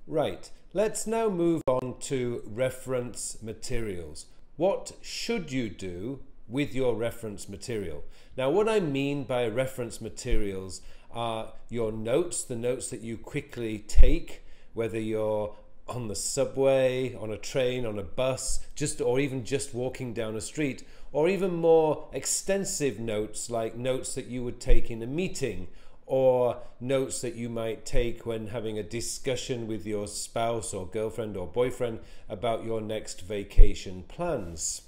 Right, let's now move on to reference materials. What should you do with your reference material? Now, what I mean by reference materials are your notes, the notes that you quickly take, whether you're on the subway, on a train, on a bus, or even just walking down a street, or even more extensive notes like notes that you would take in a meeting, or notes that you might take when having a discussion with your spouse or girlfriend or boyfriend about your next vacation plans.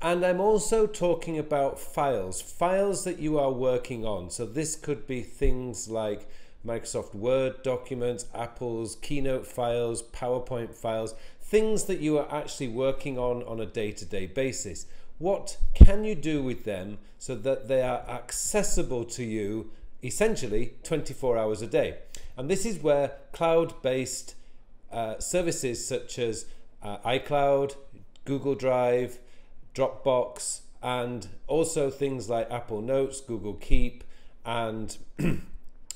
And I'm also talking about files that you are working on. So this could be things like Microsoft Word documents, Apple's Keynote files, PowerPoint files, things that you are actually working on a day-to-day basis. What can you do with them so that they are accessible to you essentially 24 hours a day? And this is where cloud-based services such as iCloud, Google Drive, Dropbox, and also things like Apple Notes, Google Keep, and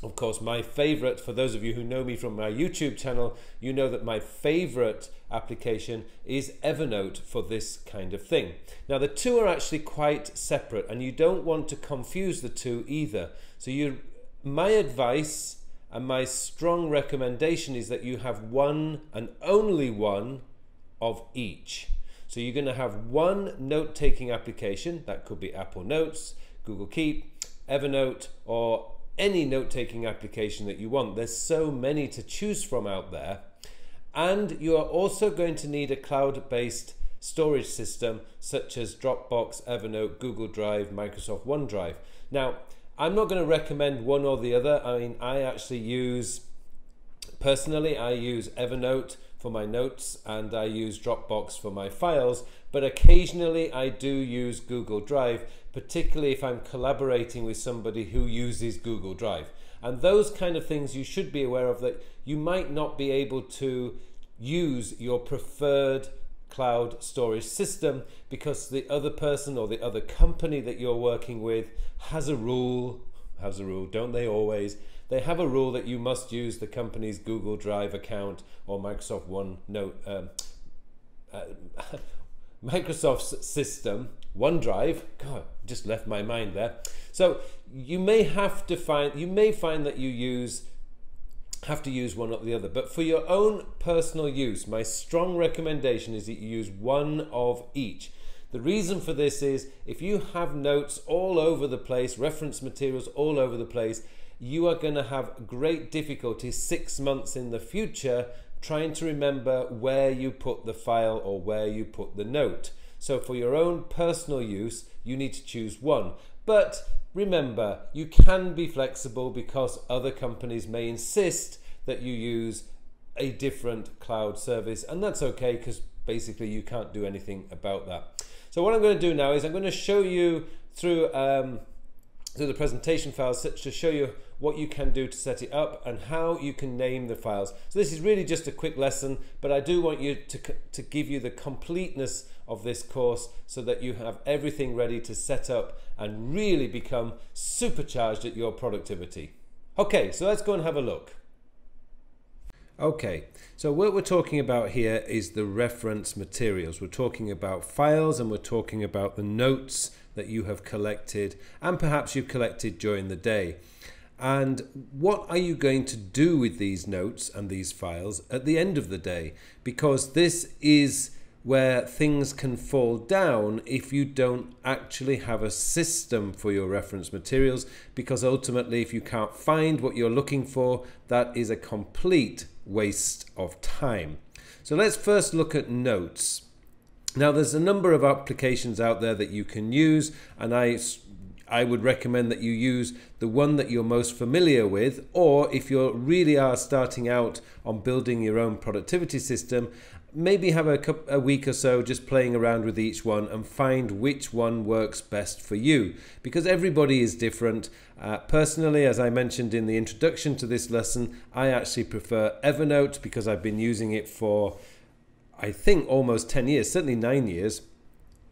of course my favorite, for those of you who know me from my YouTube channel, you know that my favorite application is Evernote for this kind of thing. Now the two are actually quite separate and you don't want to confuse the two either. So my advice and my strong recommendation is that you have one and only one of each. So you're going to have one note-taking application, that could be Apple Notes, Google Keep, Evernote, or any note-taking application that you want. There's so many to choose from out there. And you are also going to need a cloud-based storage system such as Dropbox, Evernote, Google Drive, Microsoft OneDrive. Now, I'm not going to recommend one or the other. I mean, personally, I use Evernote for my notes and I use Dropbox for my files, but occasionally I do use Google Drive, particularly if I'm collaborating with somebody who uses Google Drive. And those kind of things you should be aware of, that you might not be able to use your preferred cloud storage system because the other person or the other company that you're working with has a rule, don't they always? They have a rule that you must use the company's Google Drive account or Microsoft Microsoft's system, OneDrive. God, just left my mind there. So you may find that you have to use one or the other, but for your own personal use, my strong recommendation is that you use one of each. The reason for this is if you have notes all over the place, reference materials all over the place, you are going to have great difficulty 6 months in the future trying to remember where you put the file or where you put the note. So for your own personal use, you need to choose one. But remember, you can be flexible because other companies may insist that you use a different cloud service, and that's okay because basically you can't do anything about that. So what I'm going to do now is I'm going to show you through the presentation files to show you what you can do to set it up and how you can name the files. So this is really just a quick lesson, but I do want you to give you the completeness of this course so that you have everything ready to set up and really become supercharged at your productivity. Okay, so let's go and have a look. Okay, so what we're talking about here is the reference materials. We're talking about files and we're talking about the notes that you have collected and perhaps you've collected during the day. And what are you going to do with these notes and these files at the end of the day? Because this is where things can fall down if you don't actually have a system for your reference materials, because ultimately if you can't find what you're looking for, that is a complete waste of time. So let's first look at notes. Now there's a number of applications out there that you can use, and I would recommend that you use the one that you're most familiar with, or if you really are starting out on building your own productivity system, maybe have a week or so just playing around with each one and find which one works best for you, because everybody is different. Personally, as I mentioned in the introduction to this lesson, I actually prefer Evernote because I've been using it for I think almost 10 years, certainly 9 years.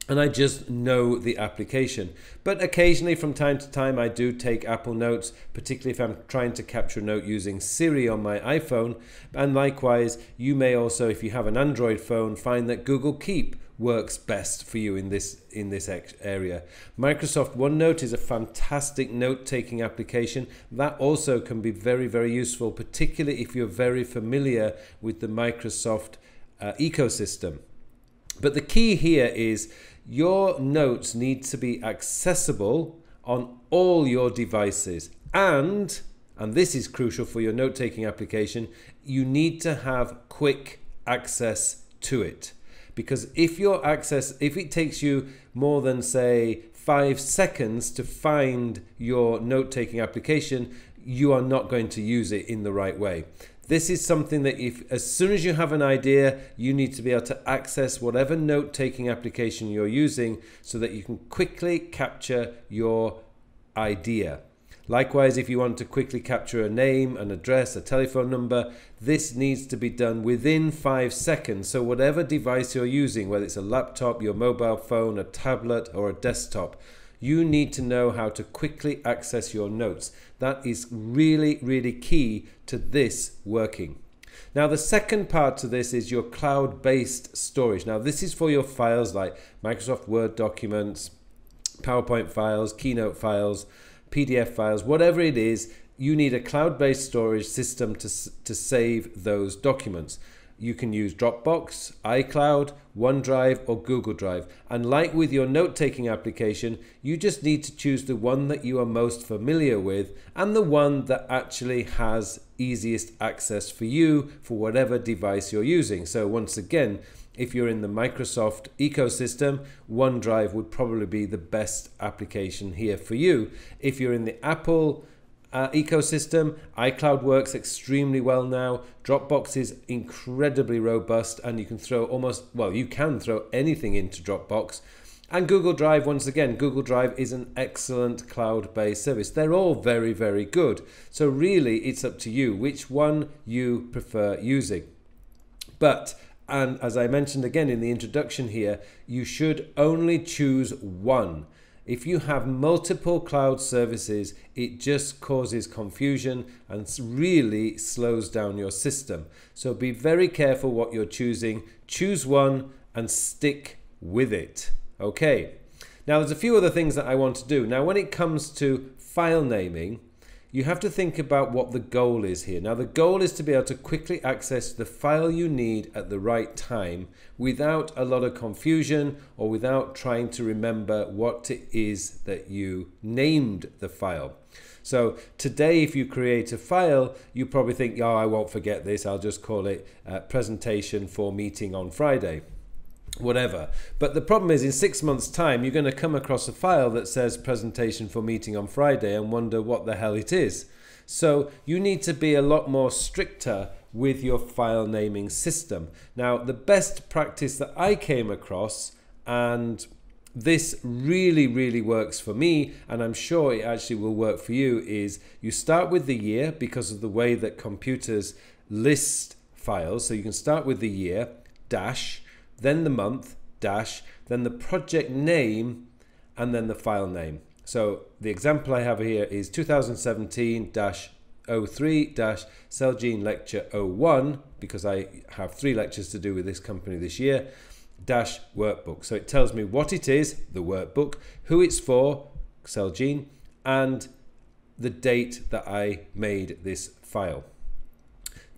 and I just know the application. But occasionally from time to time I do take Apple Notes, particularly if I'm trying to capture a note using Siri on my iPhone. And likewise, you may also, if you have an Android phone, find that Google Keep works best for you in this area. Microsoft OneNote is a fantastic note-taking application that also can be very, very useful, particularly if you're very familiar with the Microsoft ecosystem. But the key here is your notes need to be accessible on all your devices, and this is crucial for your note-taking application, you need to have quick access to it. Because if it takes you more than, say, 5 seconds to find your note-taking application, you are not going to use it in the right way. This is something that as soon as you have an idea, you need to be able to access whatever note-taking application you're using so that you can quickly capture your idea. Likewise, if you want to quickly capture a name, an address, a telephone number, this needs to be done within 5 seconds. So whatever device you're using, whether it's a laptop, your mobile phone, a tablet, or a desktop, you need to know how to quickly access your notes. That is really, really key to this working. Now, the second part to this is your cloud-based storage. Now, this is for your files like Microsoft Word documents, PowerPoint files, Keynote files, PDF files, whatever it is, you need a cloud-based storage system to save those documents. You can use Dropbox, iCloud, OneDrive, or Google Drive. And like with your note-taking application, you just need to choose the one that you are most familiar with and the one that actually has easiest access for you for whatever device you're using. So once again, if you're in the Microsoft ecosystem, OneDrive would probably be the best application here for you. If you're in the Apple ecosystem, iCloud works extremely well now. Dropbox is incredibly robust, and you can throw you can throw anything into Dropbox. And Google Drive, once again, Google Drive is an excellent cloud-based service. They're all very, very good. So really, it's up to you which one you prefer using. And as I mentioned again in the introduction here, you should only choose one. If you have multiple cloud services, it just causes confusion and really slows down your system. So be very careful what you're choosing. Choose one and stick with it. Okay. Now there's a few other things that I want to do. Now when it comes to file naming, you have to think about what the goal is here. Now the goal is to be able to quickly access the file you need at the right time without a lot of confusion or without trying to remember what it is that you named the file. So today if you create a file, you probably think, oh, I won't forget this, I'll just call it presentation for meeting on Friday. Whatever. But the problem is in 6 months' time, you're going to come across a file that says presentation for meeting on Friday and wonder what the hell it is. So you need to be a lot more stricter with your file naming system. Now, the best practice that I came across, and this really, really works for me, and I'm sure it actually will work for you, is you start with the year because of the way that computers list files. So you can start with the year, dash, then the month, dash, then the project name, and then the file name. So the example I have here is 2017-03-Celgene Lecture 01, because I have 3 lectures to do with this company this year, dash workbook. So it tells me what it is, the workbook, who it's for, Celgene, and the date that I made this file.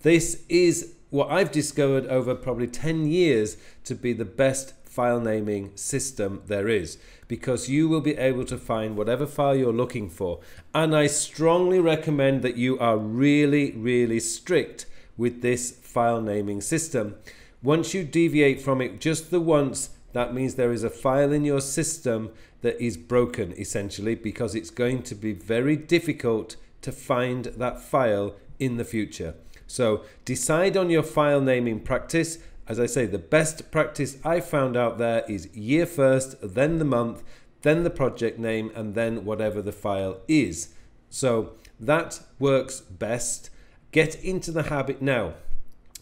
This is what I've discovered over probably 10 years to be the best file naming system there is, because you will be able to find whatever file you're looking for. And I strongly recommend that you are really, really strict with this file naming system. Once you deviate from it just the once, that means there is a file in your system that is broken, essentially, because it's going to be very difficult to find that file in the future. So decide on your file naming practice. As I say, the best practice I found out there is year first, then the month, then the project name, and then whatever the file is. So that works best. Get into the habit now.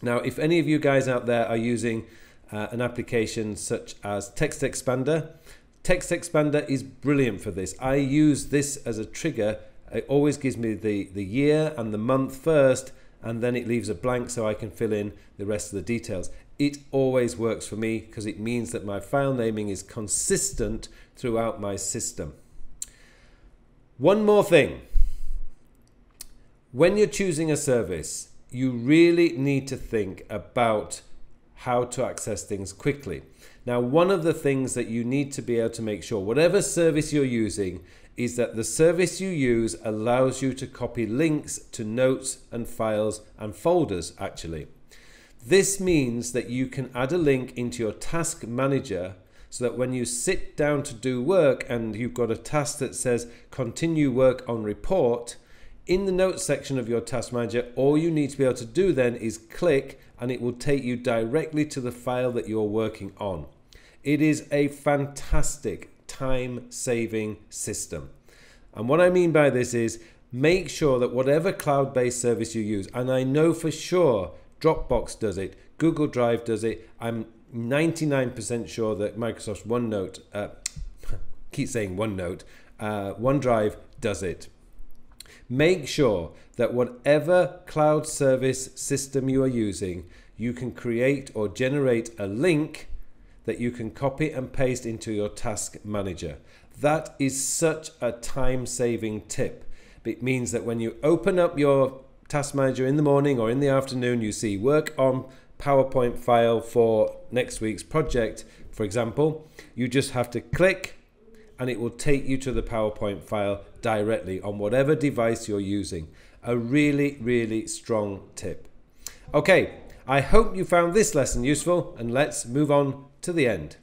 Now, if any of you guys out there are using an application such as Text Expander. Text Expander is brilliant for this. I use this as a trigger. It always gives me the year and the month first, and then it leaves a blank so I can fill in the rest of the details. It always works for me because it means that my file naming is consistent throughout my system. One more thing. When you're choosing a service, you really need to think about how to access things quickly. Now, one of the things that you need to be able to make sure, whatever service you're using, is that the service you use allows you to copy links to notes and files and folders, actually. This means that you can add a link into your task manager so that when you sit down to do work and you've got a task that says continue work on report, in the notes section of your task manager, all you need to be able to do then is click and it will take you directly to the file that you're working on. It is a fantastic time-saving system. And what I mean by this is make sure that whatever cloud-based service you use, and I know for sure Dropbox does it, Google Drive does it, I'm 99% sure that Microsoft's OneNote, keep saying OneNote, OneDrive does it. Make sure that whatever cloud service system you are using, you can create or generate a link that you can copy and paste into your task manager. That is such a time-saving tip. It means that when you open up your task manager in the morning or in the afternoon, you see work on PowerPoint file for next week's project, for example, you just have to click and it will take you to the PowerPoint file directly on whatever device you're using. A really, really strong tip. Okay, I hope you found this lesson useful, and let's move on to the end.